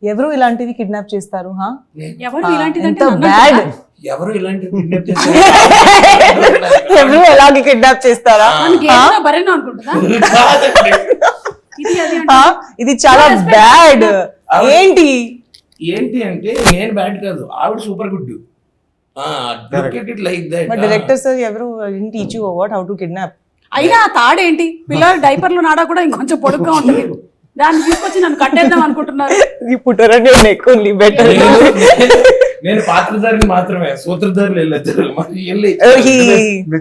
ఎవరు ఇలాంటివి కిడ్నాప్ చేస్తారు? ఎవరు ఇలాంటిది ఎంత బ్యాడ్. ఎవరు ఇలాంటివి కిడ్నాప్ చేస్తారు? ఎవరు ఎలాగే కిడ్నాప్ చేస్తారా? బరేనో అనుకుంటుందా? ఇది చాలా బ్యాడ్. ఏంటి అంటే నేను బ్యాడ్ కాదు, ఆవిడ super good. Like that. But director sir ఎవరు teach you what how to kidnap? అయినా తాడేంటి, పిల్లలు డైపర్లు నాడా కూడా ఇంకొంచెం పొడుగ్గా ఉంటుంది, దాన్ని తీసుకొచ్చి నన్ను కట్టేద్దాం అనుకుంటున్నారు. నేను పాత్రధారిని మాత్రమే, సూత్రధారులు వెళ్ళొచ్చారు.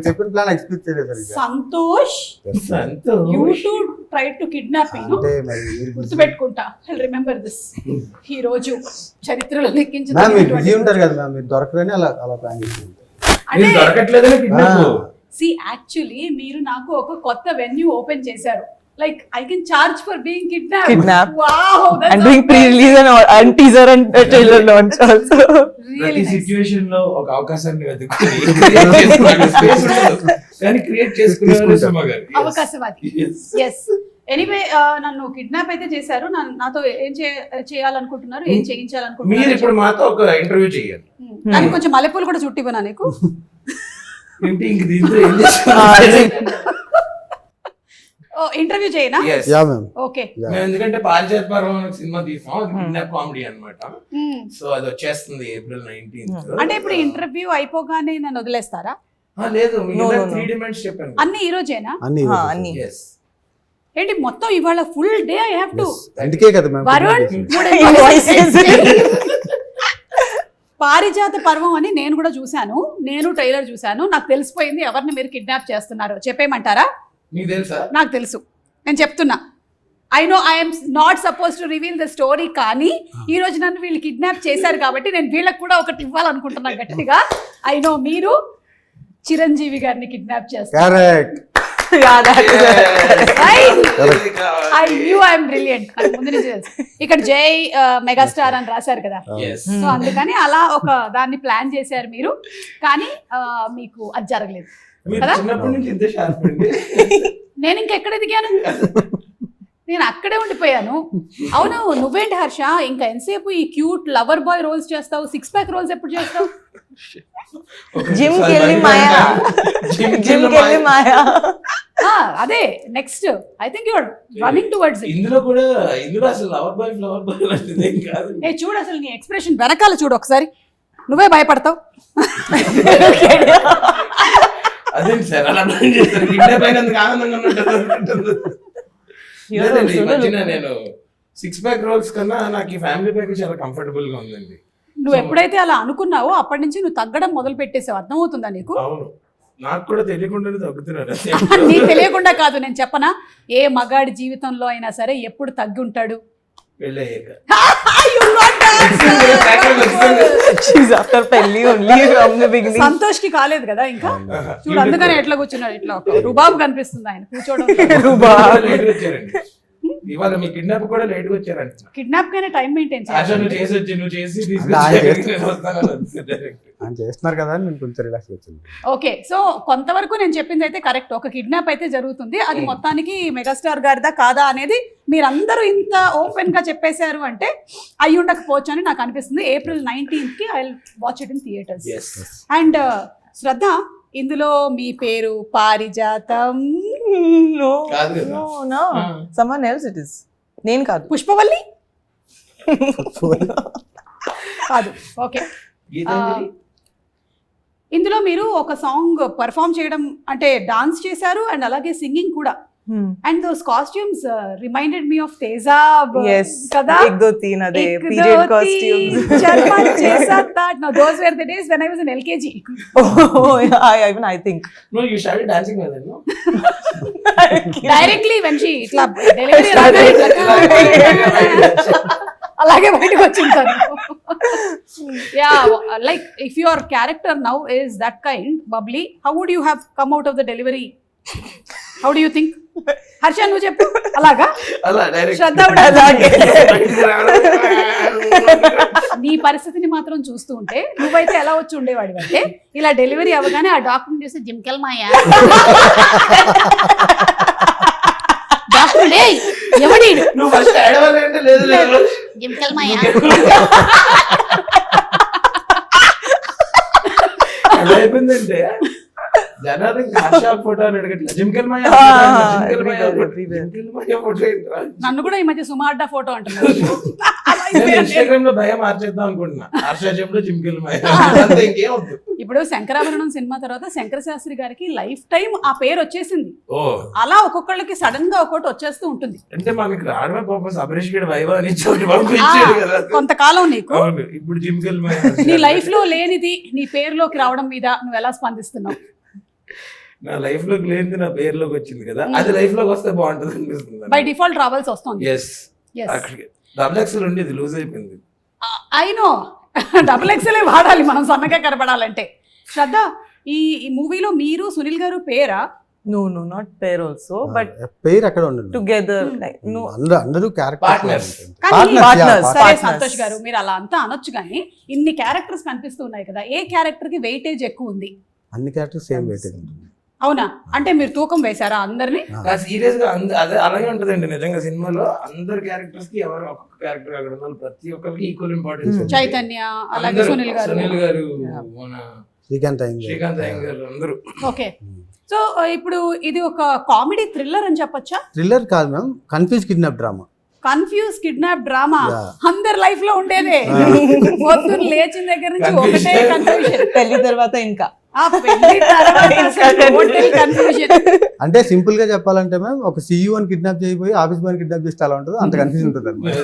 చెప్పిన ప్లాన్ ఎక్స్పెక్ట్ చేయలేదు. Santosh you to try to kidnap me. గుర్తుపెట్టుకుంటా, ఐల్ రిమెంబర్ దిస్. ఈ రోజు చరిత్రలో బిజీ ఉంటారు కదా మ్యామ్, మీరు దొరకదని అలా ప్లాన్ చేసింది. అంటే దొరకట్లేదని కిడ్నాప్. సి యాక్చువల్లీ మీరు నాకు ఒక కొత్త వెన్యూ ఓపెన్ చేశారు. Like I can charge for being kidnapped. Wow, that's and doing pre-release and teaser and trailer launch also. ప్రతి సిచ్యువేషన్ లో ఒక అవకాశాన్ని వెతుకుని కానీ క్రియేట్ చేసుకునేవారు సుమ గారు. అవకాశవాది. yes ఎనీవే నన్ను కిడ్నాప్ అయితే చేశారు. నాతో ఏం చేయాలనుకుంటున్నారు, ఏం చేయించాలనుకుంటున్నారు? మీరు ఇప్పుడు మాతో ఒక ఇంటర్వ్యూ చేయాలి. దానికి కొంచెం మల్లెపూలు కూడా చుట్టిపోనా నీకు? ఇంటి ఇంక దీంతో ఏం చేస్తాను? ఇంటర్వ్యూ చేయనా? ఓకే. ఎందుకంటే పారిజాత పర్వం సినిమా తీసాం, అది కిడ్నాప్ కామెడీ అన్నమాట. సో అది వచ్చేస్తుంది April 19th. అంటే ఇప్పుడు ఇంటర్వ్యూ అయిపోగానే నన్ను వదిలేస్తారా? లేదు, 3 డిమాండ్స్ చెప్పాను. అన్ని ఈ రోజేనా? అన్ని. ఏంటి మొత్తం ఇవాళ full day I have to. అందుకే కదా మ్యామ్ వరుణ్ పారిజాత పర్వం అని నేను కూడా చూశాను, నేను ట్రైలర్ చూశాను. నాకు తెలిసిపోయింది ఎవరిని మీరు కిడ్నాప్ చేస్తున్నారు. చెప్పేయమంటారా? నీకు తెలుసా? నాకు తెలుసు, నేను చెప్తున్నా. I know I'm not suppose to reveal the story, కానీ ఈ రోజు నన్ను వీళ్ళు కిడ్నాప్ చేశారు కాబట్టి నేను వీళ్ళకి కూడా ఒకటి ఇవ్వాలనుకుంటున్నా గట్టిగా. ఐ నో మీరు చిరంజీవి గారిని కిడ్నాప్ చేస్తారు. I'm brilliant. ముందు నుంచి తెలుసు. ఇక్కడ జై మెగాస్టార్ అని రాశారు కదా, సో అందుకని అలా ఒక దాన్ని ప్లాన్ చేశారు మీరు, కానీ మీకు అది జరగలేదు కదా. నేను ఇంకెక్కడ ఎదిగాను? నేను అక్కడే ఉండిపోయాను. అవును, నువ్వేంటి హర్ష ఇంకా ఎంతసేపు ఈ క్యూట్ లవర్ బాయ్ రోల్స్ చేస్తావు? 6 ప్యాక్ రోల్స్ ఎప్పుడు చేస్తావు? జిమ్ కెళ్ళి మాయా. అదే next. I think you're running towards it. ఇందులో అసలు లవర్ బాయ్ లాంటిది ఏం కాదు. చూడు అసలు నీ ఎక్స్ప్రెషన్ వెనకాల చూడు ఒకసారి, నువ్వే భయపడతావు. అదేంటి సార్ అలా ప్లాన్ చేస్తారు? కిడ్నాప్ అయినందుకు ఆనందంగా ఉన్నట్టు. నేను 6 ప్యాక్ రోల్స్ కన్నా నాకు ఈ ఫ్యామిలీ ప్యాక్ చాలా కంఫర్టబుల్ గా ఉందండి. నువ్వు ఎప్పుడైతే అలా అనుకున్నావో అప్పటి నుంచి నువ్వు తగ్గడం మొదలు పెట్టేసావు. అర్థమవుతుందా నీకు? అవును, నాకు కూడా తెలియకుండానే తగ్గుతున్నాడు. నీకు తెలియకుండా కాదు, నేను చెప్పనా? ఏ మగాడి జీవితంలో అయినా సరే ఎప్పుడు తగ్గి ఉంటాడు? సంతోష్ కి కాలేదు కదా ఇంకా. చూడు అందుకని ఎట్లా కూర్చున్నాడు, ఇట్లా రుబాబు కనిపిస్తుంది ఆయన కూర్చోవడం. ఇవాళ మీ కిడ్నాప్ కూడా లేట్ గా వచ్చారంట. కిడ్నాప్ కైనా టైం మెయింటైన్ చేస్తున్నారు కదా, నేను కొంచెం రిలాక్స్ వచ్చింది. ఓకే, సో కొంతవరకు నేను చెప్పింది అయితే కరెక్ట్. ఒక కిడ్నాప్ అయితే జరుగుతుంది, అది మొత్తానికి మెగాస్టార్ గారిదా కాదా అనేది మీరందరూ ఇంత ఓపెన్ గా చెప్పేశారు అంటే అయ్యి ఉండకపోవచ్చు అని నాకు అనిపిస్తుంది. April 19th కి I will watch it in theatres. And Shraddha, ఇందులో మీ పేరు పారిజాతం? someone else it is. నేను కాదు. పుష్పవల్లి కాదు. ఓకే, ఇందులో మీరు ఒక సాంగ్ పర్ఫామ్ చేయడం అంటే డాన్స్ చేశారు అండ్ అలాగే సింగింగ్ కూడా. And those costumes reminded me of Tezaab కదా. ek do teen ade period costumes. Charman chesa that. No, those were the days when I was in LKG. Oh yeah, even I think. No, you started dancing with her, no? Directly when she itla delivery అలాగే బయటకు వచ్చింటారు. Yeah, like if your character now is that kind bubbly, how would you have come out of the delivery? How do you think? Harsha నువ్వు చెప్పు. అలాగా శ్రద్ధ నీ పరిస్థితిని మాత్రం చూస్తూ ఉంటే నువ్వైతే ఎలా వచ్చి ఉండేవాడి అంటే, ఇలా డెలివరీ అవ్వగానే ఆ డాక్టర్ చూసి జిమ్కెల్ మాయా డాక్టర్ ఎవడీడు నువ్వు ఫస్ట్ ఏడవాలంటే లేదు లేదు జింకల్ మాయ ఎలా అయిపోయిందంటే జనాలు హర్ష ఫోటో అని అడగట్లేదు జింకల్ మాయ ఫోటో ఏంట్రా? నన్ను కూడా ఈ మధ్య సుమార్డా ఫోటో అంటున్నారు. నేను ఇన్స్టాగ్రామ్ లో భయం మార్చేద్దాం అనుకుంటున్నా. హర్ష చెంలో జింకల్ మాయ అంతే, ఇంకేం వద్దు. ఇప్పుడు శంకరాభరణం సినిమా తర్వాత శంకర శాస్త్రి గారికి లైఫ్ టైం ఆ పేరు వచ్చేసింది. ఓ అలా ఒక్కొక్కళ్ళకి సడన్ గా ఒక్కొక్కటి వచ్చేస్తూ ఉంటుంది. అంటే మనకి రావడమే పాపం అభిరేష్ గడి వైవా అని చోటు పంపించాడు కదా. కొంతకాలం నీకు అవును, ఇప్పుడు జింకల్ మాయ నీ లైఫ్ లో లేనిది నీ పేరులోకి రావడం మీద నువ్వు ఎలా స్పందిస్తున్నావు? నా లైఫ్ లోకి లేనిది నా పేరులోకి వచ్చింది కదా, అది లైఫ్ లోకి వస్తే బాగుంటది అనిపిస్తుంది. బై డిఫాల్ట్ రావాల్సి వస్తుంది. ఎస్, అక్కడికి డబుల్ ఎక్స్ఎల్ ఉండేది, లూజ్ అయిపోయింది. అయినో డబుల్ ఎక్స్ఎల్ వాడాలి మనం సన్నగా కనపడాలంటే. శ్రద్ధ, ఈ మూవీలో మీరు సునీల్ గారు పేరా? No, not pair also, but పేరు అక్కడ ఉండదు, together, like no. అందరూ Partners. Partners. సరే సంతోష్ గారు, మీరు అలా అంతా అనొచ్చు కానీ ఇన్ని క్యారెక్టర్స్ కనిపిస్తూ ఉన్నాయి కదా, ఏ క్యారెక్టర్ కి వెయిటేజ్ ఎక్కువ ఉంది? అన్ని క్యారెక్టర్స్ సేమ్ వెయిటేజ్ ఉంటుంది. అవునా? అంటే మీరు తూకం వేశారా అందరినీ? సీరియస్ గా అదే అలాగే ఉంటదండి నిజంగా. సినిమాలో అందరు క్యారెక్టర్స్ కి ఎవరు ఒక్కొక్క క్యారెక్టర్ అక్కడ ఉన్నారు, ప్రతి ఒక్కరికి ఈక్వల్ ఇంపార్టెన్స్. చైతన్య, అలాగే సునీల్ గారు, మన శ్రీకాంత్ అయ్యంగారు అందరూ. ఓకే. సో ఇప్పుడు ఇది ఒక కామెడీ థ్రిల్లర్ అని చెప్పొచ్చా? థ్రిల్లర్ కాదు ma'am, confuse kidnap drama. Confuse kidnap drama Yeah. అందరి లైఫ్ లో ఉండేదే. పొద్దున్న లేచిన దగ్గర నుంచి ఒకటే కన్ఫ్యూజన్. పెళ్లి తర్వాత ఇంకా ఆ పెళ్లి తర్వాత అసలు total confusion. అంటే సింపుల్ గా చెప్పాలంటే మ్యామ్, ఒక CEO అని కిడ్నాప్ చేయబోయి ఆఫీస్ బాయ్ కిడ్నాప్ చేస్తే అలా ఉంటుంది, అంత కన్ఫ్యూజ్ ఉంటుంది అన్నమాట.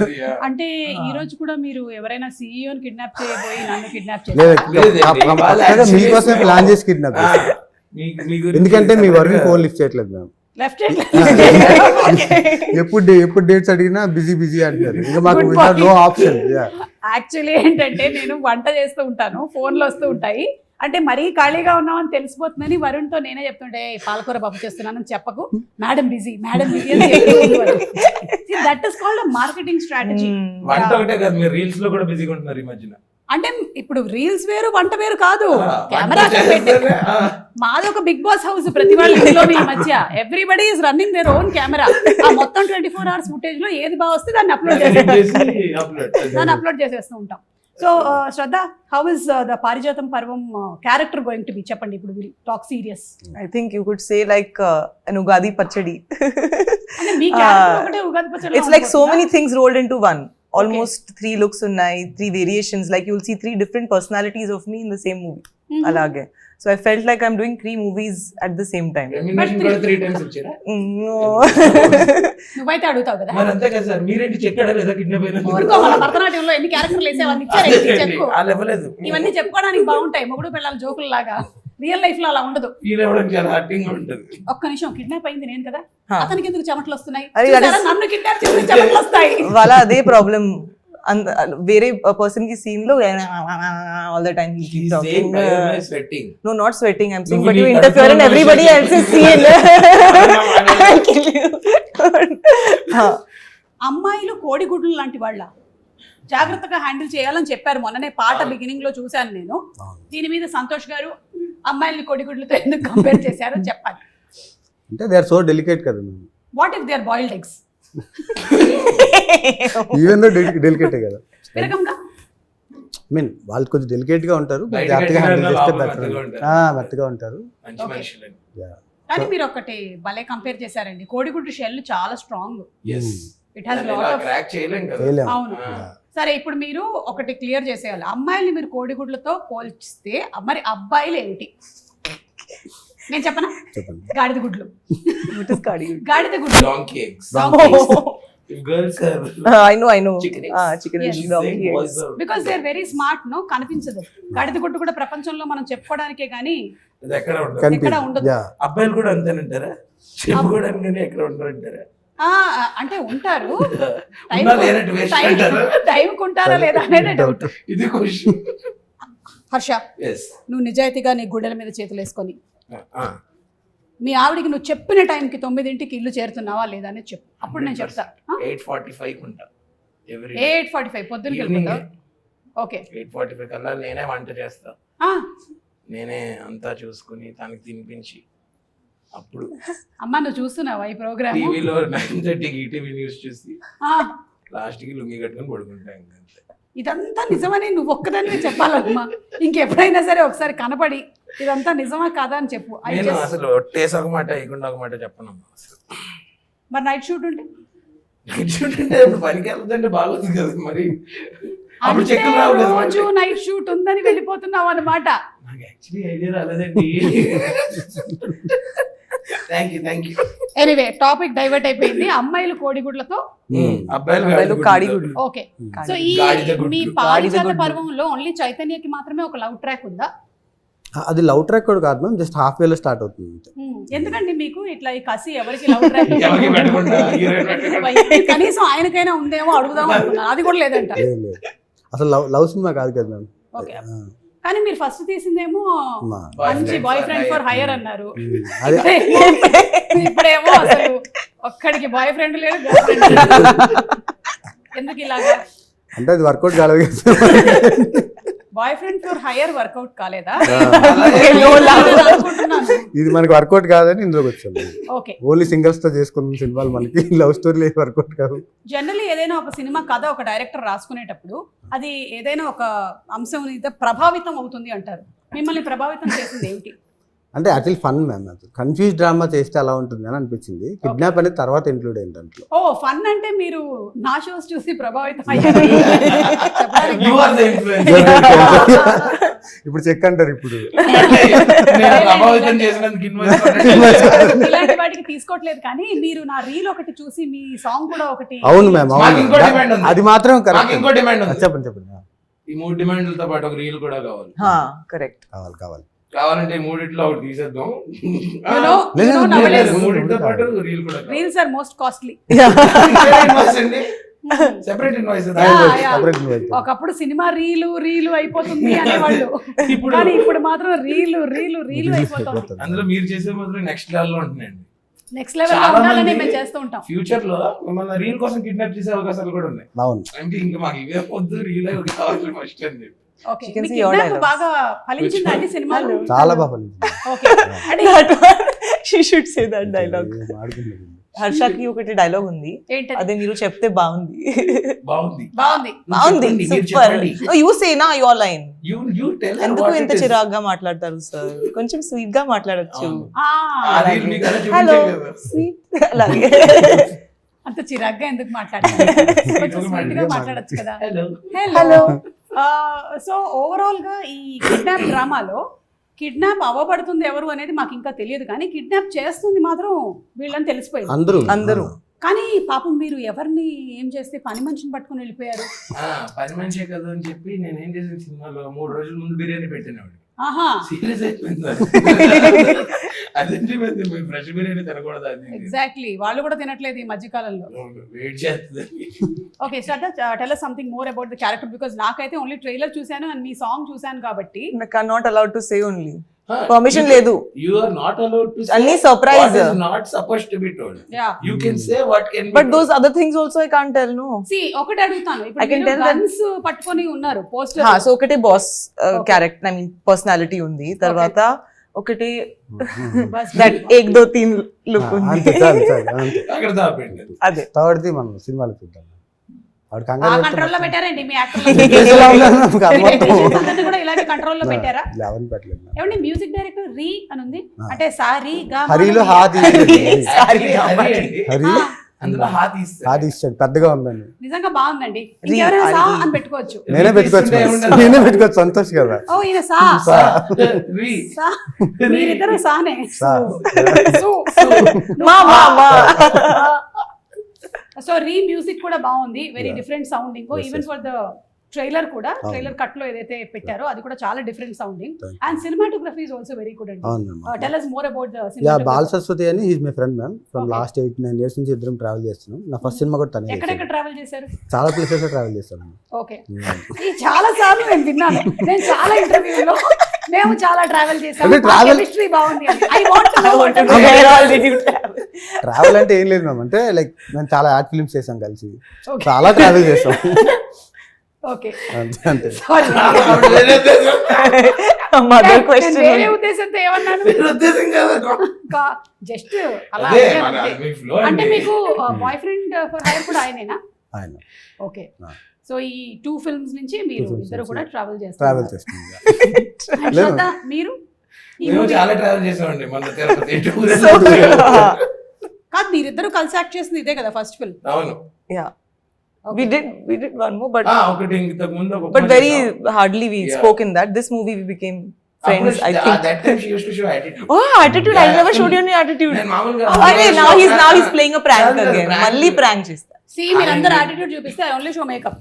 అంటే ఈ రోజు కూడా మీరు ఎవరైనా సీఈఓని కిడ్నాప్ చేయబోయి నన్ను కిడ్నాప్ లేదు, చేశారు? పక్కగా మీకోసమే ప్లాన్ చేసి కిడ్నాప్ చేస్తారు. ఎందుకంటే మీ వర్క్ ఫోన్ లిఫ్ట్ చేయట్లేదు మ్యామ్. లెఫ్ట్ ఎప్పుడు డేట్స్ అడిగినా బిజీ అంటారు. ఇంకా మాకు నో ఆప్షన్. యాక్చువల్లీ ఏంటంటే నేను వంట చేస్తూ ఉంటాను, ఫోన్లు వస్తూ ఉంటాయి. అంటే మరీ ఖాళీగా ఉన్నామని తెలిసిపోతుందని వరుణ్తో నేనే చెప్తుంటే పాలకూర పప్పు చేస్తున్నానని చెప్పకు, మేడం బిజీ అని that is called marketing strategy. వంట ఒకటే కాదు, మీరు రీల్స్ లో కూడా బిజీగా ఉంటున్నారు ఈ మధ్యన. అంటే ఇప్పుడు రీల్స్ వేరు వంట వేరు కాదు, కెమెరా మాది ఒక బిగ్ బాస్ హౌస్. ప్రతి వాళ్ళ ఇంట్లోనే ఈ మధ్య everybody is running their own camera. ఆ మొత్తం 24 hours ఫుటేజ్ లో ఏది బాగా వస్తే దాన్ని అప్లోడ్ చేసేస్తూ ఉంటాం. So Shraddha, how is the పారిజాతం పర్వం క్యారెక్టర్ గోయింగ్ టు బి? చెప్పండి, ఇప్పుడు will talk serious. I think you could say like an Ugadi Pachadi. అంటే మీ క్యారెక్టర్ ఒకటే ఉగాది పచ్చడి. It's like so many things rolled into one. Almost 3 looks unnai, 3 variations. Like you'll see 3 different personalities of me in the same movie. Alage. So I felt like I'm doing 3 movies at the same time. Remuneration కూడా 3 times వచ్చారా? No. నువ్వైతే అడుగుతావు కదా. మరి అంతే కదా sir, మీరేంటి చెక్కాడా లేదా కిడ్నాప్ అయినా? ఊరుకో, మన భరతనాట్యంలో ఎన్ని క్యారెక్టర్లు వేసేవన్నీ ఇచ్చారు చెప్పు. ఆ లెవలేదు. ఇవన్నీ చెప్పుకోవడానికి బాగుంటాయి, మొగుడు పిల్లల జోకులు లాగా. రియల్ లైఫ్ లో అలా ఉండదు. ఫీల్ అవ్వడం చాలా హార్టింగ్ ఉంటది. ఒక్క నిమిషం, కిడ్నాప్ అయింది నేను కదా, Huh. అతనికి ఎందుకు చెమటలు వస్తున్నాయి? అది చూసారా? నన్ను కిడ్నాప్ చేస్తే చెమటలు వస్తాయి. వాళ్ళ అదే ప్రాబ్లం. వేరే పర్సన్ కి సీన్ లో all the time he keeps He's talking. saying why am I sweating? No, not sweating. I'm saying, No, but we you need interfere in control everybody measures. else's scene. I'll kill you. అమ్మాయిలు కోడిగుడ్లు లాంటి వాళ్ళ, జాగ్రత్తగా handle చేయాలని చెప్పారు. మొన్ననే పాట beginning లో చూశాను నేను. దీని మీద సంతోష్ గారు అమ్మాయిల్ని కోడిగుడ్లతో ఎందుకు కంపేర్ చేశారో చెప్పాలి. అంటే దే ఆర్ సో డెలికేట్ కదా ma'am. What if they are boiled eggs? Even though డెలికేటే కదా. విరకంగా మీన్ వాళ్ళు కొంచెం డెలికేట్ గా ఉంటారు, బయట జాగ్రత్తగా హ్యాండిల్ చేస్తే లోపల బెటర్. మెత్తగా ఉంటారు. మెత్తగా ఉంటారు. మంచి Okay. మనుషులండి. కానీ మీరు ఒకటి భలే కంపేర్ చేశారండి. కోడిగుడ్డు షెల్ చాలా strong, Yes. It has lot of. Crack చేయలేం కదా. చేయలేం. అవును. సరే, ఇప్పుడు మీరు ఒకటి క్లియర్ చేసేయాలి. అమ్మాయిల్ని మీరు కోడిగుడ్లతో పోల్చిస్తే మరి అబ్బాయిలు ఏమిటి? నేను చెప్పనా? చెప్పండి. గాడిద గుడ్లు. What is cardio? గాడిద గుడ్లు. Donkey eggs. Oh. If girls are I know. Chicken eggs. Chicken Yes. eggs, she's donkey saying boys eggs. are- because they are very smart. No, కనిపించదు. గాడిద గుడ్డు కూడా ప్రపంచంలో మనం చెప్పుకోవడానికే గానీ అది ఎక్కడ ఉండదు. ఎక్కడ ఉండదు. యా, అబ్బాయిలు కూడా అంతేనంటారా? చెప్పుకోవడానికి ఎక్కడ ఉండరు అంటారా? అంటే ఉంటారు, ఉన్నా లేనట్టు waste అంటారా? టైంకి ఉంటారా లేదా అనేది డౌట్. ఇది క్వశ్చన్. హర్ష, ఎస్. నువ్వు నిజాయితీగా నీ గుండెల మీద చేతులు వేసుకొని మీ ఆవిడికి నువ్వు చెప్పిన టైంకి 9ంటికి ఇల్లు చేరుతున్నావా లేదా అనేది చెప్పు. అప్పుడు నేను చెప్తా. 8:45 ఉంటా. 8:45 పొద్దున్నకి వెళ్ళిపోతావు. ఓకే. 8:45 కల్లా నేనే వంట చేస్తా, నేనే అంతా చూసుకుని తనకి తినిపించి అప్పుడు అమ్మ నువ్వు చూస్తున్నావా ఈ ప్రోగ్రామ్? టీవీలో 9:30 ఈటీవీ న్యూస్ చూసి లాస్ట్ కి లుంగి కట్టుకొని పడుకుంటాం. ఇదంతా నిజమని నువ్వు ఒక్కదానివే చెప్పాలమ్మా. ఇంకెప్పుడైనా సరే ఒకసారి కనపడి ఇదంతా నిజమా కాదా అని చెప్పు. నేను అసలు ఒట్టేసి ఒక మాట వేయకుండా ఒక మాట చెప్పనమ్మా అసలు. మరి నైట్ షూట్ ఉంటే నైట్ షూట్ అంటే ఇప్పుడు పనికి వెళ్తుంటే బాగుంది కదా మరి. అప్పుడు చెక్కులు రావు కదా రోజు నైట్ షూట్ ఉందని వెళ్ళిపోతున్నావు అన్నమాట. నాకు యాక్చువల్లీ ఐడియా రాలేదండి. Thank you. Anyway topic divert అయిపోయింది. అమ్మాయిలు కోడిగుడ్లతో అబ్బాయిలు కాడిగుడ్లు. ఓకే. సో ఈ మీ పారిజాత పర్వంలో ఓన్లీ చైతన్యకి మాత్రమే ఒక లవ్ ట్రాక్ ఉందా? అది లవ్ ట్రాక్ కూడా కాదు మ్యామ్, జస్ట్ హాఫ్ వేలో స్టార్ట్ అవుతుంది. ఎందుకండి మీకు ఇట్లా ఈ కసి ఎవరికి లవ్ ట్రాక్? ఎవరికి పెట్టకుండా కనీసం ఆయనకైనా ఉందేమో అడుగుదాం అనుకున్నా, అది కూడా లేదంట. అసలు లవ్ సినిమా కాదు కదా మ్యామ్. ఓకే. కానీ మీరు ఫస్ట్ తీసిందేమో మంచి బాయ్ ఫ్రెండ్ ఫర్ హైర్ అన్నారు. ఇప్పుడేమో అసలు ఒక్కడికి బాయ్ ఫ్రెండ్ లేడు, గర్ల్ ఫ్రెండ్ లేదు. ఎందుకు ఇలాగా? అంటే అది వర్కౌట్ కాలేదు. Boyfriend for hire work out కాలేదా? ఇది మనకి వర్కౌట్ కాదని ఇందులోకి వచ్చాము. ఓకే. ఓన్లీ సింగిల్స్ తో చేసుకున్న సినిమాలు మనకి లవ్ స్టోరీ వర్కౌట్ కాదు. జనరల్లీ ఏదైనా ఒక సినిమా కథ ఒక డైరెక్టర్ రాసుకునేటప్పుడు అది ఏదైనా ఒక అంశం ప్రభావితం అవుతుంది అంటారు. మిమ్మల్ని ప్రభావితం చేసింది ఏమిటి? అంటే యాక్చువల్లీ ఫన్ మ్యామ్, అది కన్ఫ్యూజ్ డ్రామా చేస్తే అలా ఉంటుంది అని అనిపించింది. కిడ్నాప్ అనేది తర్వాత ఇంక్లూడ్ అయింది దాంట్లో. ఓ ఫన్ అంటే మీరు నా షోస్ చూసి ప్రభావితం అయ్యారు. ఇప్పుడు చెక్ అంటారు. ఇప్పుడు ఇలాంటి వాటికి తీసుకోవట్లేదు, కానీ మీరు నా రీల్ ఒకటి చూసి మీ సాంగ్ కూడా ఒకటి. అవును మ్యామ్, అవును. అది మాత్రం కరెక్ట్. చెప్పండి. ఈ 3 డిమాండ్లతో పాటు ఒక రీల్ కూడా కావాలి. కరెక్ట్. కావాలంటే మూడిట్లో ఒకటి తీసేద్దాం. మూడితో పాటు రీల్ కూడా. Reels are most costly. Separate invoice. ఒకప్పుడు సినిమా రీలు అయిపోతుంది అనేవాళ్ళు, కానీ ఇప్పుడు మాత్రం రీలు అయిపోతుంది. అందులో మీరు చేసే మాత్రం నెక్స్ట్ లెవెల్ లో ఉంటున్నాయండి. నెక్స్ట్ లెవెల్ లో ఉండాలని మేము చేస్తూ ఉంటాం. ఫ్యూచర్ లో మిమ్మల్ని రీల్ కోసం కిడ్నాప్ చేసే అవకాశాలు కూడా ఉన్నాయి. అంటే ఇంకా మాకు ఇవే పొద్దు రీల్ కావాలి ఫస్ట్ అని. ఓకే. బాగా ఫలించిందా అండి సినిమాలు? చాలా బాగా ఫలించింది. Okay. She should say that dialogue. హర్షకి ఒకటి డైలాగ్ ఉంది, అదే మీరు చెప్తే బాగుంది. యూ సే నా యువర్ లైన్. ఎందుకు ఇంత చిరాగ్గా మాట్లాడతారు సార్? కొంచెం స్వీట్ గా మాట్లాడచ్చు. Hello sweet. అలాగే అంత చిరాగ్గా ఎందుకు మాట్లాడతారు? కొంచెం స్వీట్ గా మాట్లాడచ్చు కదా. హలో. సో ఓవరాల్ గా ఈ కిడ్నాప్ డ్రామాలో కిడ్నాప్ అవ్వబడుతుంది ఎవరు అనేది మాకు ఇంకా తెలియదు, కానీ కిడ్నాప్ చేస్తుంది మాత్రం వీళ్ళని తెలిసిపోయింది అందరూ. కానీ పాపం మీరు ఎవరిని ఏం చేస్తే పని మనిషిని పట్టుకుని వెళ్ళిపోయారు. పని మనిషే కదా అని చెప్పి నేను ఏం చేసిన సినిమాలో 3 రోజుల ముందు బిర్యానీ పెట్టినవాడు. సీరియస్ అయిపోయింది. అదేంటి ఫ్రెష్ బిర్యానీ తినకూడదు. ఎగ్జాక్ట్లీ, వాళ్ళు కూడా తినట్లేదు ఈ మధ్య కాలంలో. వెయిట్ చేస్తుంది. Okay, tell us something more about the character, because నాకైతే ఓన్లీ ట్రైలర్ చూసాను అండ్ మీ సాంగ్ చూసాను కాబట్టి. I'm not allowed to say only. Permission లేదు. You are not allowed to say only surprise. What is not supposed to be told. Yeah. You can say what can be But told. those other things also I can't tell, no. See, ఒకటి అడుగుతాను. ఇప్పుడు మీరు guns పట్టుకొని ఉన్నారు poster. So ఒకటి boss character, I mean personality ఉంది. తర్వాత ఒకటి దట్ 1 2 3 లుక్ ఉంది. అక్కడ దాపండి. అదే థర్డ్ది మనం సినిమాలో చూద్దాం. కంట్రోల్ లో పెట్టారండి మీ యాక్టర్ కూడా ఇలాగే కంట్రోల్ లో పెట్టారా? ఏమండి మ్యూజిక్ డైరెక్టర్ రీ అని ఉంది, అంటే సారీ గా హరిలో ఇస్తాడు పెద్దగా ఉందండి. నిజంగా బాగుందండి. ఇంకెవరైనా సా అని పెట్టుకోవచ్చు. నేనే పెట్టుకోవచ్చు సంతోష్ కదా. ఓ ఈయన సా, మీరిద్దరు సానే. సో రీ మ్యూజిక్ కూడా బాగుంది, very different sounding. Even for the trailer కూడా, ట్రైలర్ కట్ లో ఏదైతే పెట్టారో అది కూడా చాలా different sounding. And cinematography is also very good అండి. Tell us more about the cinematography. Bal Saraswati అని he's my friend ma'am. From last 8-9 years నుంచి ఇద్దరం ట్రావెల్ చేస్తున్నాం. నా ఫస్ట్ సినిమా కూడా తనే. ఎక్కడెక్కడ ట్రావెల్ చేశారు? చాలా ప్లేసెస్ ట్రావెల్ చేశాను. ఓకే, ఈ చాలా సార్లు నేను విన్నాను, నేను చాలా ఇంటర్వ్యూలో మేము చాలా ట్రావెల్ చేసాము, కెమిస్ట్రీ బాగుంది. I want to know travel అంటే ఏం లేదు మ్యామ్, అంటే లైక్ మేము చాలా యాడ్ ఫిల్మ్స్ చేసాం కలిసి, చాలా ట్రావెల్ చేసాం. ఓకే అంతే అంతే. సారీ ఆవిడ వేరే ఉద్దేశం. Mother question. వేరే ఉద్దేశంతో ఏమన్నాను వేరే ఉద్దేశం కాదు. జస్ట్ అలా అదే అడిగాను మన అంతే. మీ flow అంటే అండి. మీకు బాయ్ ఫ్రెండ్ ఫర్ హైర్ కూడా ఆయనేనా? ఆయన ఓకే ఆ. సో ఈ 2 ఫిల్మ్స్ నుంచి మీరు films ఇద్దరు నుంచి కూడా ట్రావెల్ ట్రావెల్ చేస్తారు. చేస్తుంది. And లేదు. శ్రద్ధ, మీరు ఈ మేము movie- చాలా ట్రావెల్ చేసామండి మన తిరుపతి tour కాదు మీరిద్దరు కలిసి యాక్ట్ చేసింది ఇదే కదా ఫస్ట్ ఫిల్మ్. అవును. Yeah. We did one more, but ఒకటి ఇంతకు ముందు ఒక but movie very చేసాం. hardly we Yeah. spoke in that. This movie we became అప్పుడు friends. I think. that time she used to show attitude. Oh, attitude! I never showed you any attitude. నేను మామూలుగా Arey, now he's playing a prank again. Malli prank chesta. See, మీరందరూ attitude చూపిస్తే I only show makeup.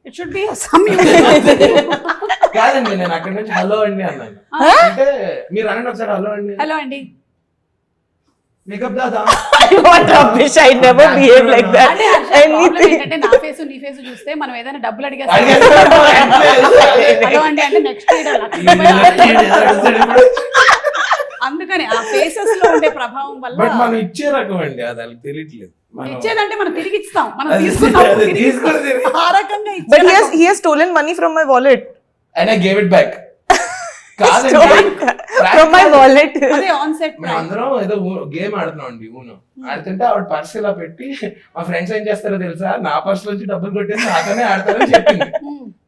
It should be some కాదండి నేను అక్కడ నుంచి hello అండి అన్నాను. అంటే మీరు అనండి ఒకసారి హలో అండి. హలో అండి makeup Dada. What rubbish! I never behave like that. అంటే ప్రాబ్లం Anything. ఏంటంటే నా ఫేస్ నీ ఫేస్ చూస్తే మనం ఏదైనా డబ్బులు అడిగేస్తాం. అడిగేస్తాడు. హలో అండి అంటే నెక్స్ట్ అందుకని ఆ ఫేసెస్ లో ఉండే ప్రభావం వల్ల బట్ మనం ఇచ్చే రకం అండి అది వాళ్ళకి తెలియట్లేదు. మనం ఇచ్చేదంటే మనం తిరిగి ఇస్తాం, మనం అది తీసుకున్నాం అది తిరిగి తీసుకొని తిరిగి. ఇస్తాం. ఆ రకంగా ఇచ్చే But రకం. he has stolen money from my wallet. and I gave it back. కాదండి Stolen from my wallet. అదే ఆన్ సెట్ మేము అందరం ఏదో గేమ్ ఆడుతున్నాం అండి ఊను ఆడుతుంటే ఆవిడ పర్స్ ఇలా పెట్టి మా ఫ్రెండ్స్ ఏం చేస్తారో తెలుసా నా పర్స్ నుంచి డబ్బులు కొట్టేసి నాతోనే ఆడతారని చెప్పింది.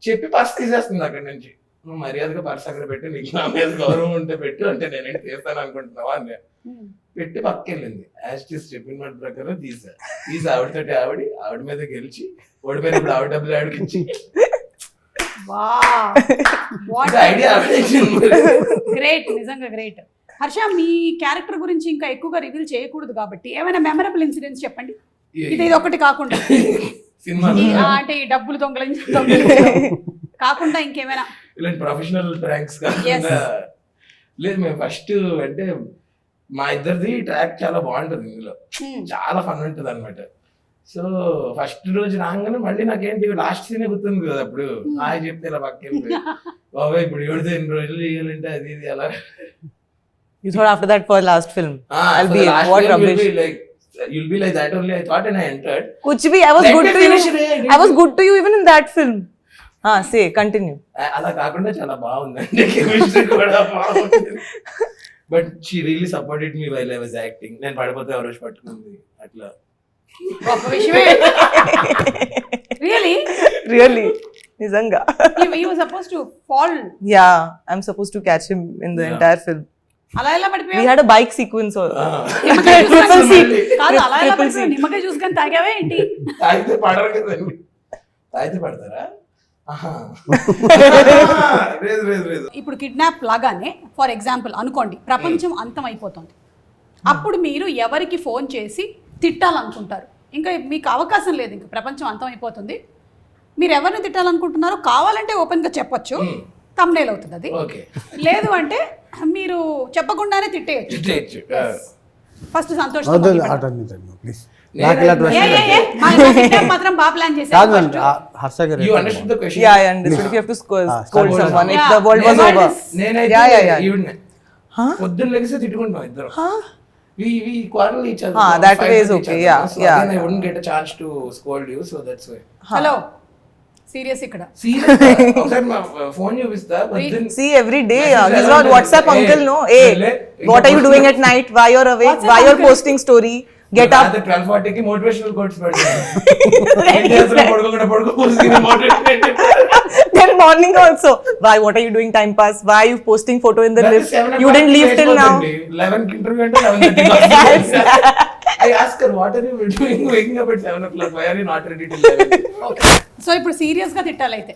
చెప్పి పర్స్ తీసేస్తుంది అక్కడ నుంచి. నువ్వు మర్యాదగా పర్స్ అక్కడ పెట్టి నీకు నా మీద గౌరవం ఉంటే పెట్టు అంటే నేనేంటి తీస్తాను అనుకుంటున్నావా అని పెట్టి పక్కకెళ్ళింది. యాజ్ చెప్పిన మాట ప్రకారం తీసి ఆవిడతోటి ఆవిడ మీద గెలిచి ఓడిపోయినప్పుడు ఆవిడ డబ్బులు ఆవిడకి ఇచ్చి ఐడియా గ్రేట్, నిజంగా గ్రేట్. హర్ష, మీ క్యారెక్టర్ గురించి ఇంకా ఎక్కువగా రివీల్ చేయకూడదు కాబట్టి ఏమైనా మెమరబుల్ ఇన్సిడెంట్స్ చెప్పండి. ఇది ఒకటి కాకుండా సినిమా అంటే ఈ డబ్బులు దొంగలించి కాకుండా ఇంకేమైనా ఇలాంటి ప్రొఫెషనల్ ప్రాంక్స్ కాకుండా లేదు. మేము ఫస్ట్ అంటే మా ఇద్దరిది ట్రాక్ చాలా బాగుంటది, ఇందులో చాలా ఫన్ ఉంటది అనమాట. సో ఫస్ట్ రోజు రాగానే మళ్ళీ నాకేంటి లాస్ట్ సీనే గుర్తుంది కదా. అప్పుడు ఆయన చెప్తే ఇలా పక్కకి బాబాయ్ ఇప్పుడు ఎవరితో ఎన్ని రోజులు చేయాలంటే అది ఇది అలా. You thought after that for last film. I'll be what rubbish. You'll be like that only. I thought and I entered. Kuch bhi, I was Let good me to you. finish it. I was good to you even in that film. Say, continue. అలా కాకుండా చాలా బాగుందండి, chemistry కూడా బాగుంది. But she really supported me while I was acting. నేను పడిపోతే ఎవరో పట్టుకుంది అట్లా. గొప్ప విషయమే. Really? Really? Nizanga. You were supposed to fall. Yeah, I'm supposed to catch him in the entire film. అలా ఎలా We పడిపోయావు? had a bike sequence also. నిమ్మకాయ జ్యూస్ Triple కానీ- C. కాదు, అలా ఎలా Triple C. పడిపోయావు? నిమ్మకాయ జ్యూస్ కానీ తాగావే ఏంటి? తాగితే పడరు కదండి. తాగితే పడతారా? ఆహా. లేదు. ఇప్పుడు కిడ్నాప్ లాగానే ఫర్ ఎగ్జాంపుల్ అనుకోండి, ప్రపంచం అంతం అయిపోతుంది. అప్పుడు మీరు ఎవరికి ఫోన్ చేసి తిట్టాలనుకుంటారు? ఇంకా మీకు అవకాశం లేదు, ఇంకా ప్రపంచం అంతం అయిపోతుంది. మీరు ఎవరిని తిట్టాలనుకుంటున్నారో కావాలంటే ఓపెన్ గా చెప్పొచ్చు, thumbnail అవుతుంది అది. ఓకే. లేదు అంటే మీరు చెప్పకుండానే తిట్టేయచ్చు. ఫస్ట్ సంతోష్ ప్లీజ్ నాకు ఇలా మాత్రం బాగా ప్లాన్ కాదు చేశారు. హర్ష గారు You understood the question? Yeah, I understood. If you have to scold start someone, if Yeah. the world was over. నేనైతే Yeah. ఈవిడ్ని Huh? పొద్దున్న లెగిసి తిట్టుకుంటాం ఇద్దరు. Huh? We quarrel each other. That Fight way is with okay. each other. Yeah. Again, I wouldn't get a chance to scold you, so that's why. Hello, serious ఇక్కడ. Seriously, ఒకసారి మా phone చూపిస్తా. పొద్దున్న See, every day, Message he's ఎలా on ఉంటుంది? WhatsApp Hey, uncle, no? hey, Hey, ఇంకా what are you doing at night? Why you're awake? WhatsApp Why you're uncle. posting story? Get up. 12:40కి motivational quotes పెడతాను. పడుకోపోసి motivation. Then morning also. Why? What are you doing? Time pass. Why are you posting photo in the lift? You didn't leave till now. 11కి interview అంటే 11:30. I ask her, what are you doing waking up at 7 o'clock? Why are you not ready till 11? So ఇప్పుడు serious గా తిట్టాలైతే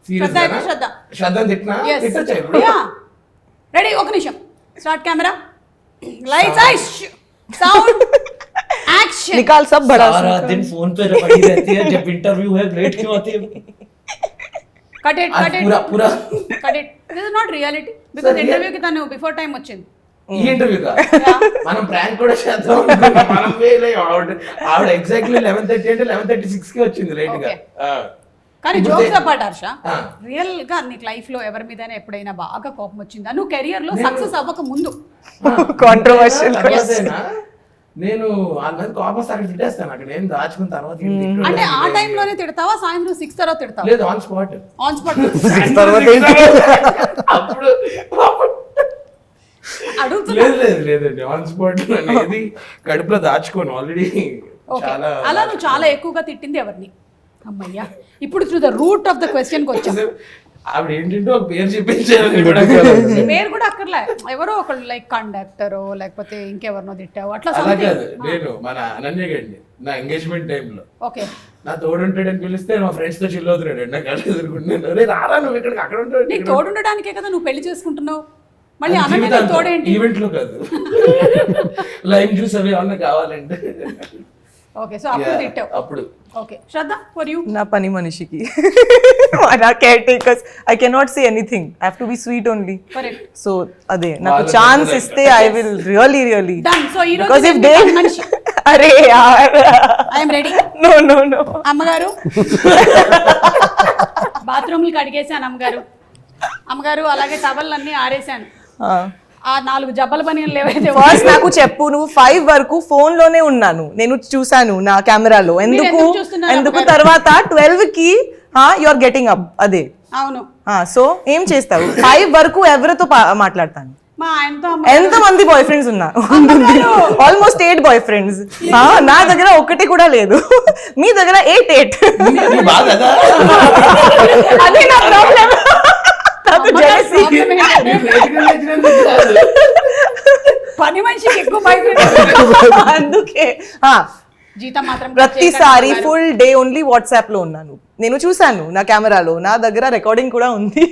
Serious శ్రద్ధ గానా? శ్రద్ధ. శ్రద్ధ తిట్టినా తిట్టొచ్చా ఇప్పుడు? Ready, ఒక నిమిషం. Start camera, lights, I sound, action. निकाल सब बड़ा. सारा दिन फोन पे पड़ी रहती है, जब इंटरव्यू है लेट क्यों आती है? కట్ ఇట్, అది కట్ ఇట్, పూరా cut it. This is not reality because Sir, interview కి తను బిఫోర్ టైం వచ్చింది. ఈ ఇంటర్వ్యూ కా మనం ప్రాంక్ కూడా చేద్దాం అనుకున్నాం. మనం ఫెయిల్ అయ్యాం. ఆవిడ ఎగ్జాక్ట్లీ 11:30 అంటే 11:36 కి వచ్చింది లేట్ గా. Okay. కానీ ఇప్పుడు జోక్స్ అపార్ట్ హర్ష, ఆ. రియల్ గా నీకు లైఫ్ లో ఎవరి మీదైనా ఎప్పుడైనా బాగా కోపం వచ్చిందా? నువ్వు కెరియర్ లో సక్సెస్ అవ్వక ముందు. Controversial తర్వాతేనా? నేను వాళ్ళ మీద కోపం అక్కడ తిట్టేస్తాను, అక్కడ ఏం దాచుకున్న తర్వాత ఏం తిట్టను. అంటే ఆ టైంలోనే తిడతావా, సాయంత్రం 6 తర్వాత తిడతావా? లేదు, ఆన్ స్పాట్. ఆన్ స్పాట్ అప్పుడు అడుగుతున్నా. లేదండి, ఆన్ స్పాట్ అనేది కడుపులో దాచుకోను ఆల్రెడీ. ఓకే, చాలా అలా నువ్వు చాలా ఎక్కువగా తిట్టింది ఎవరిని? అమ్మయ్యా, ఇప్పుడు to the root of the question కి వచ్చాం. ఆవిడ ఏంటంటే ఒక పేరు చెప్పించారు. పేరు కూడా అక్కర్లే, ఎవరో ఒకళ్ళు లైక్ కండక్టరో లేకపోతే ఇంకెవరినో తిట్టావు అట్లా అలా something. కాదు, నేను మన అనన్య గండి నా ఎంగేజ్మెంట్ టైంలో ఓకే, నా తోడుంటాడని పిలిస్తే మా ఫ్రెండ్స్ తో చిల్ అవుతున్నాడు. నా కళ్ళు ఎదుర్కొంటున్నాను, రే రారా నువ్వు ఇక్కడికి, అక్కడ ఉంటాడు. నీకు తోడుండడానికే కదా నువ్వు పెళ్లి చేసుకుంటున్నావు, మళ్ళీ అన్నయ్య తోడేంటి? ఈవెంట్ లో కాదు, లైమ్ జ్యూస్ అవి ఏమన్నా కావాలంటే. ఓకే, సో అప్పుడు తిట్టావు. అప్పుడు ఓకే, శ్రద్ధ ఫర్ యూ. నా పని మనిషికి నా caretakers I cannot say anything, I have to be sweet only. Correct. So అదే నాకు ఛాన్స్ ఇస్తే I will really done. So ఈ బికాజ్ రోజు ఇఫ్ దే మనిషి అరే యార్ I am ready. No no no అమ్మగారు బాత్రూమ్లు కడిగేశాను అమ్మగారు. అమ్మగారు అలాగే టవల్లన్నీ ఆరేశాను. ఆ 4 జబ్బల పనిలు ఏవైతే ఫస్ట్ నాకు చెప్పు, నువ్వు 5 వరకు ఫోన్ లోనే ఉన్నాను, నేను చూసాను నా కెమెరాలో. ఎందుకు ఎందుకు చూస్తున్నారు ఎందుకు అమ్మగారు? తర్వాత 12 కి యు ఆర్ గెటింగ్ అప్ అదే. అవును, సో ఏం చేస్తావు? 5 వరకు ఎవరితో మాట్లాడతాను? మా ఆయనతో. ఎంత మంది బాయ్ ఫ్రెండ్స్ ఉన్నారు? Almost 8 boyfriends. నా దగ్గర ఒకటి కూడా లేదు, మీ దగ్గర 8. నీ బాధ అదా? అదే నా ప్రాబ్లం. పని మనిషికి ఎక్కువ బయట అందుకే జీతం మాత్రం ప్రతిసారి ఫుల్ డే ఓన్లీ వాట్సాప్ లో ఉన్నాను. నేను చూసాను నా కెమెరాలో, నా దగ్గర రికార్డింగ్ కూడా ఉంది.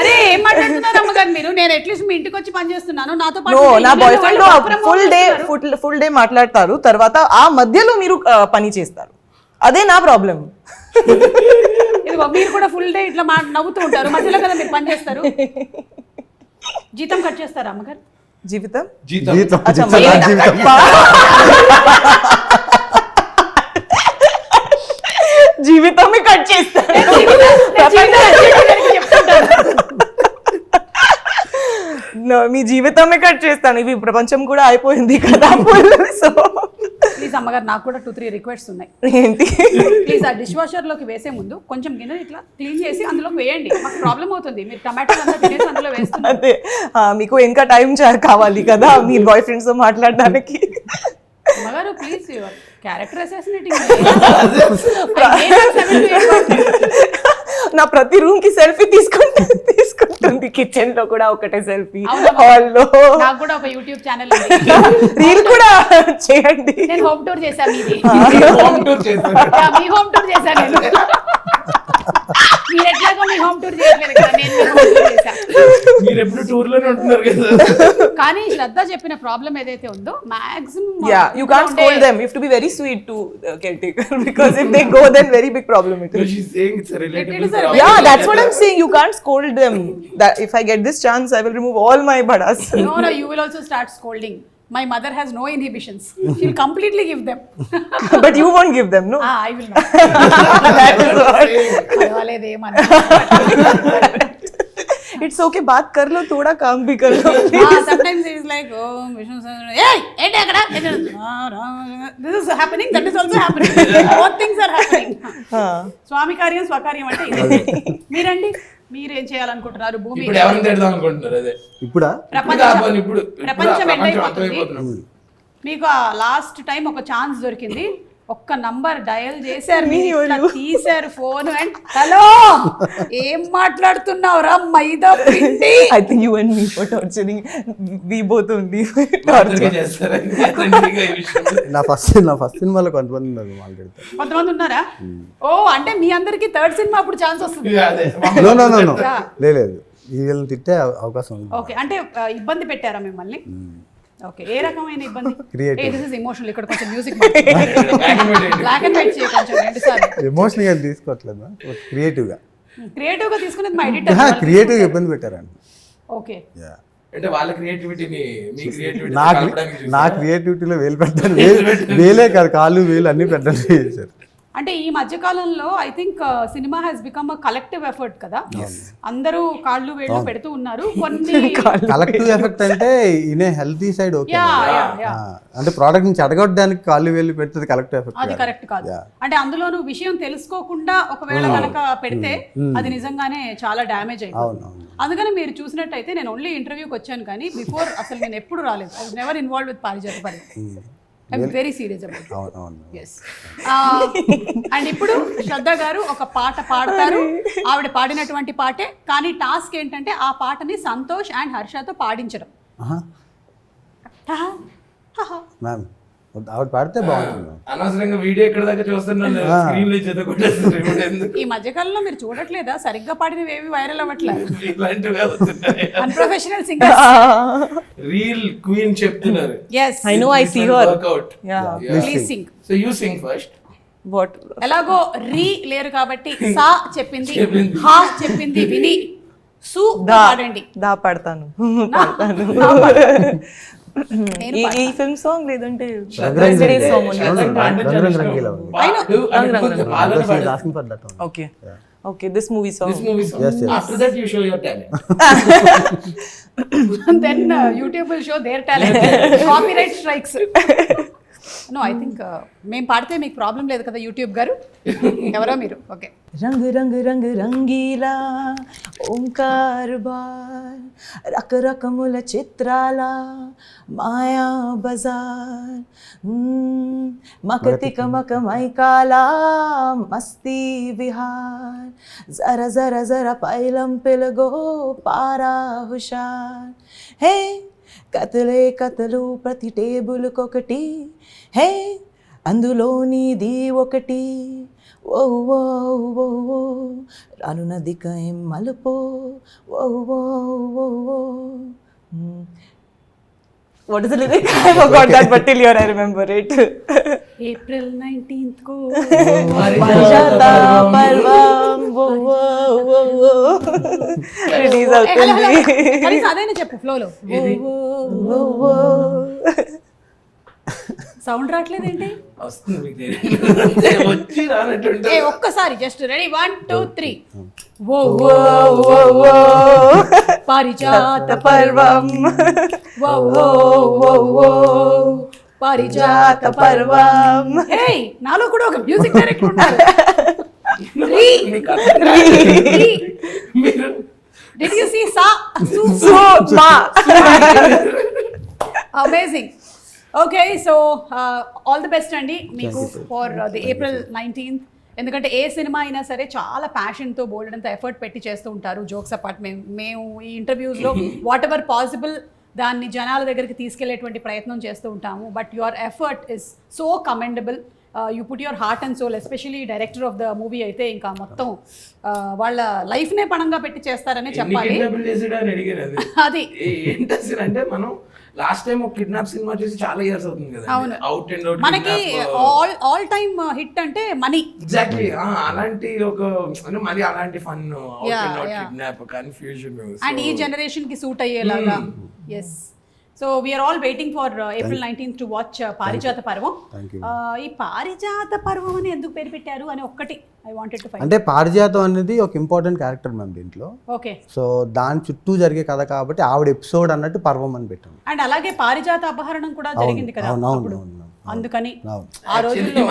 అరే ఏం మాట్లాడుతున్నారు అమ్మగారు మీరు? నేను అట్లీస్ట్ మీ ఇంటికి వచ్చి పని చేస్తున్నాను, నాతో పాటు నో, నా ఇంట్లో బాయ్ ఫ్రెండ్ వాళ్ళు ఫుల్ డే మాట్లాడతారు, తర్వాత ఆ మధ్యలో మీరు పని చేస్తారు. అదే నా ప్రాబ్లం. ఇదిగో మీరు కూడా ఫుల్ డే ఇట్లా నవ్వుతూ ఉంటారు, మధ్యలో కదా మీరు పని చేస్తారు. జీతం కట్ చేస్తారా అమ్మగారు? జీవితం జీతం అచ్చా, జీవితమే కట్ చేస్తారు. మీ జీవితమే కట్ చేస్తాను. ఇవి ప్రపంచం కూడా అయిపోయింది కదా. సో ప్లీజ్ అమ్మగారు, నాకు కూడా 2-3 రిక్వెస్ట్స్ ఉన్నాయి. ఏంటి? ప్లీజ్ ఆ డిష్ వాషర్ లోకి వేసే ముందు కొంచెం గిన్నె ఇట్లా క్లీన్ చేసి అందులోకి వేయండి. మాకు ప్రాబ్లం అవుతుంది, మీరు టమాటోలు అంతా తినేసి అందులో వేస్తున్నారు. అదే మీకు ఇంకా టైం కావాలి కదా మీ బాయ్ ఫ్రెండ్స్ తో మాట్లాడడానికి. అమ్మగారు ప్లీజ్, యువర్ క్యారెక్టర్ అసాసినేటింగ్. నా ప్రతి రూమ్ కి సెల్ఫీ తీసుకుంటుంది. కిచెన్ లో కూడా ఒకటే సెల్ఫీ, అవునమ్మా. హాల్ లో. నాకు కూడా ఒక యూట్యూబ్ ఛానల్ ఉంది, రీల్ కూడా చేయండి. నేను హోమ్ టూర్ చేశాను. మీది హోమ్ టూర్ చేస్తాను. మీ హోమ్ టూర్ చేశాను నేను. మీరు ఎట్లాగో మీ హోమ్ టూర్ చేయట్లేదు కదా, నేను మీ హోమ్ టూర్ చేశాను. మీరు ఎప్పుడు టూర్ లోనే ఉంటున్నారు కదా. కానీ శ్రద్ధ చెప్పిన ప్రాబ్లం ఏదైతే ఉందో maximum You can't scold them. You have to be very sweet to caretaker because if they go, then very big problem it No, is. she's saying it's a relatable is a problem. Yeah, that's what I'm saying. You can't scold them. That if I get this chance, I will remove all my badas. No, you will also start scolding. My mother has no inhibitions. She'll completely give them. But you won't give them, no? I will not. That is what. పర్వాలేదేమన్నా. It's okay. बात कर लो, थोड़ा काम भी कर लो. Sometimes it is like, oh, Vishnu sir, hey, ఏంటి అక్కడ? This is happening, that is also happening. Both things are happening. స్వామి కార్యం స్వకార్యం అంటే ఇదే. మీరండి, మీరేం చేయాలనుకుంటున్నారు? భూమి ఇప్పుడు ఎవరిని తిడదాం అనుకుంటున్నారు? అదే ఇప్పుడా? ప్రపంచం ఎండ్ అయిపోతుంది. అర్థమైపోతున్నప్పుడు మీకు లాస్ట్ టైం ఒక ఛాన్స్ దొరికింది, ఒక్క నంబర్ డయల్ చేశారు, మీరు ఇట్లా తీశారు ఫోన్ అండ్ హలో ఏం మాట్లాడుతున్నావు రా మైదా పిండి. I think you and me for torturing. We both only అందరికీ చేస్తారని అతనికి ఈ విషయంలో. నా ఫస్ట్ సినిమాలో కొంతమంది ఉన్నారు మాట్లాడితే. కొంతమంది ఉన్నారా? ఓ అంటే మీ అందరికి థర్డ్ సినిమా అప్పుడు ఛాన్స్ వస్తుంది. అదే నో లేదు, వీళ్ళని తిట్టే అవకాశం ఉంది. ఓకే, అంటే ఇబ్బంది పెట్టారా మిమ్మల్ని? ఓకే, ఏ రకమైన ఇబ్బంది? Creative. This is emotional. ఇక్కడ కొంచెం మ్యూజిక్ బ్లాక్ అండ్ వైట్ చేయ కొంచెం 2 సార్లు. ఎమోషనల్ గా తీసుకోవట్లేదు, క్రియేటివ్ గా. క్రియేటివ్ గా తీసుకునేది మా ఎడిటర్. క్రియేటివ్ ఇబ్బంది పెట్టారండి. ఓకే, అంటే వాళ్ళ క్రియేటివిటీని మీ క్రియేటివిటీ నా క్రియేటివిటీలో వేలు పెట్టాను. వేలే కాదు, కాళ్ళు వేలు అన్ని పెట్టాలి చేశారు. అంటే ఈ మధ్య కాలంలో I think cinema has become a collective effort కదా, అందరూ కాళ్ళు వేళ్ళు పెడుతూ ఉన్నారు. కొన్ని కలెక్టివ్ ఎఫెక్ట్ అంటే in healthy side okay, yeah అంటే ప్రోడక్ట్ నుంచి అడగొట్టడానికి కాళ్ళు వేలు పెడుతుంది కలెక్టివ్ ఎఫెక్ట్. అది కరెక్ట్ కాదు. అంటే అందులోనూ విషయం తెలుసుకోకుండా ఒకవేళ కనుక పెడితే అది నిజంగానే చాలా డ్యామేజ్ అయిపోతుంది. అందుకని మీరు చూసినట్టయితే నేను ఓన్లీ ఇంటర్వ్యూకి వచ్చాను కానీ బిఫోర్ అసలు నేను ఎప్పుడు రాలేదు. I was never involved with Parijata Parvam. I'm very serious about it. Yes. And ఇప్పుడు శ్రద్ధ గారు ఒక పాట పాడతారు. ఆవిడ పాడినటువంటి పాటే, కానీ టాస్క్ ఏంటంటే ఆ పాటని సంతోష్ అండ్ హర్షతో పాడించడం. మ్యామ్ ఆవిడ పాడితే బాగుంటుంది. అనవసరంగా వీడియో ఎక్కడ దాకా చూస్తున్నాను, స్క్రీన్ లో చెదకొట్టేస్తుంది. ఈ మధ్యకాలంలో మీరు చూడట్లేదా, సరిగ్గా పాడినవి ఏవి వైరల్ అవ్వట్లేదు. ఇలాంటివి అవుతున్నాయి. Unprofessional singers. రీల్ క్వీన్ చెప్తున్నారు. yes I know, I see her. Workout. Yeah. Please sing. So you sing first. What? ఎలాగో రీ లేరు కాబట్టి సా చెప్పింది, హా చెప్పింది విని సు పాడండి. దా పడతాను. నేను ఈ ఫిల్మ్ సాంగ్ లేదంటే Rang song Rangeela. Okay okay this movie song. This movie song. Yes, yes. After that you show your talent. then YouTube will show their talent. Copyright strikes. No, I think మేము పాడితే మీకు ప్రాబ్లం లేదు కదా YouTube గారు. ఎవరో మీరు. Okay. रंग रंग रंग रंगीला ओंकार बार रक रकमुल चित्राला माया बजार मकतिक मक मैकाला मस्ती विहार जरा जरा जरा पैलम पिलगो पारा हुशार हे కతలే కతలు ప్రతి టేబుల్ కొకటి హే అందులోనిది ఒకటి ఓ ఓ ఓ ఓ రానున్నది కయం మలుపో ఓ ఓ ఓ ఓ. What is the lyric? I forgot that, but till here I remember it. April 19th को పారిజాత పర్వం ఓ ఓ ఓ ఓ రిలీజ్ అవుతుంది. కనీసం అదైనా చెప్పు ఫ్లోలో. ఓ ఓ సౌండ్ రావట్లేదేంటి? వస్తుంది మీకు తెలియదు. వచ్చి రానట్టు ఏ ఒక్కసారి జస్ట్ రెడీ 1 2 3 ఓ ఓ ఓ ఓ పారిజాత పర్వం ఓ ఓ ఓ ఓ పారిజాత పర్వం. హే నాలో కూడా ఒక మ్యూజిక్ డైరెక్టర్ ఉన్నారు. మీకు అర్థం మీరు Did you see sa so మా amazing. Okay, so all the best అండి మీకు ఫర్ ది April 19th. ఎందుకంటే ఏ సినిమా అయినా సరే చాలా ప్యాషన్తో బోల్డంత ఎఫర్ట్ పెట్టి చేస్తూ ఉంటారు. జోక్స్ అపార్ట్ మేము ఈ ఇంటర్వ్యూస్లో వాట్ ఎవర్ పాసిబుల్ దాన్ని జనాల దగ్గరికి తీసుకెళ్లేటువంటి ప్రయత్నం చేస్తూ ఉంటాము. But your effort is so commendable. You put your heart and soul. Especially director of the movie అయితే ఇంకా మొత్తం వాళ్ళ లైఫ్నే పణంగా పెట్టి చేస్తారనే చెప్పాలి. అది ఏంటి అంటే మనం లాస్ట్ టైం ఒక కిడ్నాప్ సినిమా చేసి చాలా ఇయర్స్ అవుతుంది కదా. అవును. అవుట్ అండ్ అవుట్ మనకి ఆల్ టైమ్ హిట్ అంటే మనీ. ఎగ్జాక్ట్లీ అలాంటి ఒక అంటే మరి అలాంటి fun out and out kidnap confusion and ఈ జనరేషన్ కి సూట్ అయ్యేలాగా. Yes. So we're all waiting for April 19th to watch Parijatha Parvam. ఈ పారిజాత పర్వం అని ఎందుకు పేరు పెట్టారు అని ఒక్కటి ఐ వాంటెడ్ టు ఫైండ్. అంటే పారిజాతం అనేది ఒక ఇంపార్టెంట్ క్యారెక్టర్ మ్యామ్ దీంట్లో. ఓకే. సో దాని చుట్టూ జరిగే కథ కాబట్టి ఆవిడ ఎపిసోడ్ అన్నట్టు పర్వం అని పెట్టాము. అండ్ అలాగే పారిజాత అపహరణం కూడా జరిగింది కదా అప్పుడు. అందుకని ఆ రోజుల్లో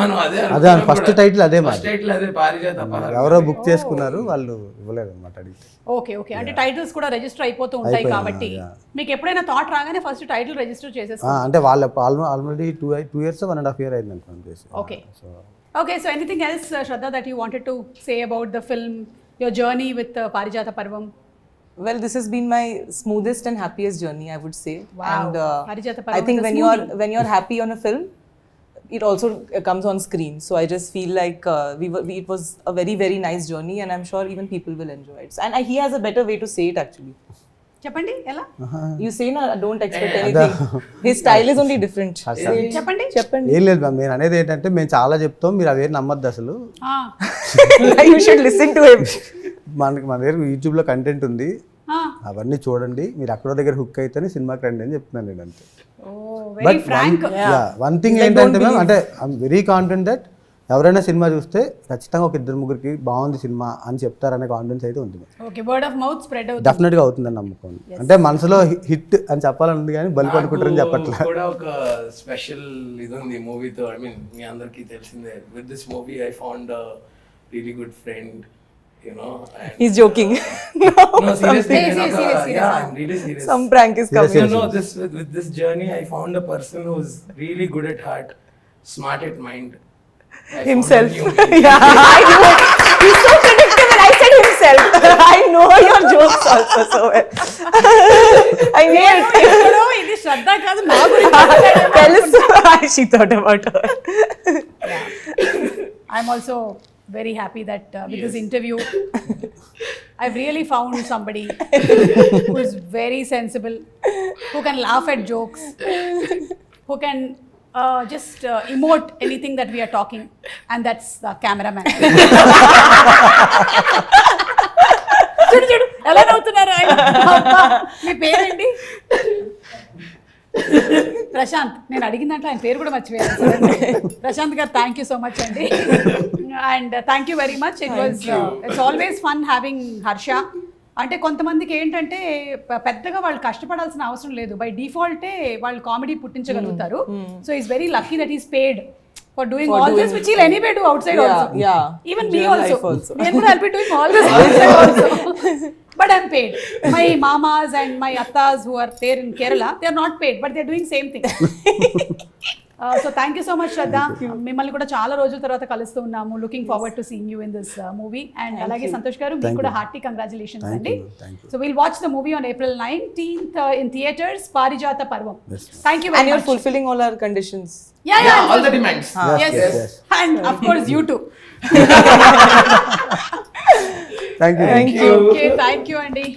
అదే ఫస్ట్ టైటిల్ అదే ఫస్ట్ టైటిల్ అదే పారిజాత అపహరణం. ఎవరో బుక్ చేసుకున్నారు, వాళ్ళు ఇవ్వలేదు అనమాట అడిగితే. Okay okay. అంటే టైటిల్స్ కూడా రిజిస్టర్ అయిపోతూ ఉంటాయి కాబట్టి మీకు ఎప్పుడైనా థాట్ రాగానే ఫస్ట్ టైటిల్ రిజిస్టర్ చేసేసుకోండి. అంటే వాళ్ళు ఆల్రెడీ 2 years 1.5 years అయింది అనుకోండి. Okay okay. So anything else Shraddha that you wanted to say about the film, your journey with Parijata Parvam? Well, this has been my smoothest and happiest journey, I would say. Wow. And Parijata Parvam I think is a when you're happy on a film, it also comes on screen. So I just feel like it was a very very nice journey, and I'm sure even people will enjoy it. And he has a better way to say it actually. చెప్పండి ఎలా? You say na, don't expect anything. His style is only different. చెప్పండి. ఏం లేదు ma'am, నేను అనేది ఏంటంటే మేము చాలా చెప్తాం, మీరు అవేం నమ్మద్దు అసలు. You should listen to him. మన దగ్గర యూట్యూబ్లో కంటెంట్ ఉంది, అవన్నీ చూడండి, మీరు అక్కడ దగ్గర హుక్ అయితేనే సినిమాకి రండి అని చెప్తున్నాను నేను అంతే. Very frank. వన్ థింగ్ ఏంటంటే మ్యామ్, అంటే ఐఎమ్ వెరీ కాన్ఫిడెంట్ దట్ ఎవరైనా సినిమా చూస్తే ఖచ్చితంగా ఒక ఇద్దరు ముగ్గురికి బాగుంది సినిమా అని చెప్తారనే కాన్ఫిడెన్స్ అయితే ఉంది. Okay, word of mouth spread అవుతుంది. డెఫినెట్గా అవుతుందని నమ్మకం. అంటే మనసులో హిట్ అని చెప్పాలని ఉంది కానీ బలి పడుకుంటారని చెప్పట్లే. నాకు కూడా ఒక స్పెషల్ ఇది ఉంది మూవీతో. ఐ మీన్ మీ అందరికీ తెలిసిందే, with this movie I found a really good friend, you know. He's joking. No, seriously. Serious. Yeah, I'm really serious. Some prank is coming. No, this with this journey I found a person who's really good at heart, smart at mind. I found Himself. a new me. Yeah, I know. He's so predictable. I said himself. I know your jokes also so well. I knew it. ఎక్కడో ఇది శ్రద్ధ కాదు, నా గురించి Tell us. She thought about her. I'm also very happy that with this interview, I've really found somebody who is very sensible, who can laugh at jokes, who can just emote anything that we are talking, and that's the cameraman. చూడు ఎలా నవ్వుతున్నారు ఆయన. అబ్బా, మీ పేరేంటి? ప్రశాంత్. నేను అడిగిన దాంట్లో ఆయన పేరు కూడా మర్చిపోయాను. ప్రశాంత్ గారు, థ్యాంక్ యూ సో మచ్ అండి. And thank you very much. It's always fun having Harsha. అంటే కొంతమందికి ఏంటంటే పెద్దగా వాళ్ళు కష్టపడాల్సిన అవసరం లేదు, బై డిఫాల్టే వాళ్ళు కామెడీ పుట్టించగలుగుతారు. So is very lucky that is paid for doing all this, which he'll anyway do outside also. Yeah. Even me Real also. life also. I'll be doing all this outside also. But I'm paid. My mamas and my attas who are there in Kerala, they are not paid, but they're doing same thing. So thank you so much, Shraddha. మిమ్మల్ని కూడా చాలా రోజుల తర్వాత కలుస్తూ ఉన్నాము. Looking forward to seeing you in this movie. And అలాగే సంతోష్ గారు, మీకు కూడా హార్టీ కంగ్రాచులేషన్స్ అండి. So will watch the movie on April 19th in theaters, పారిజాత పర్వం. Thank you And very you're much. fulfilling all our conditions. Yeah. All the demands. Yes. And of course you too. Thank you. Thank you. Okay, thank you, Andy.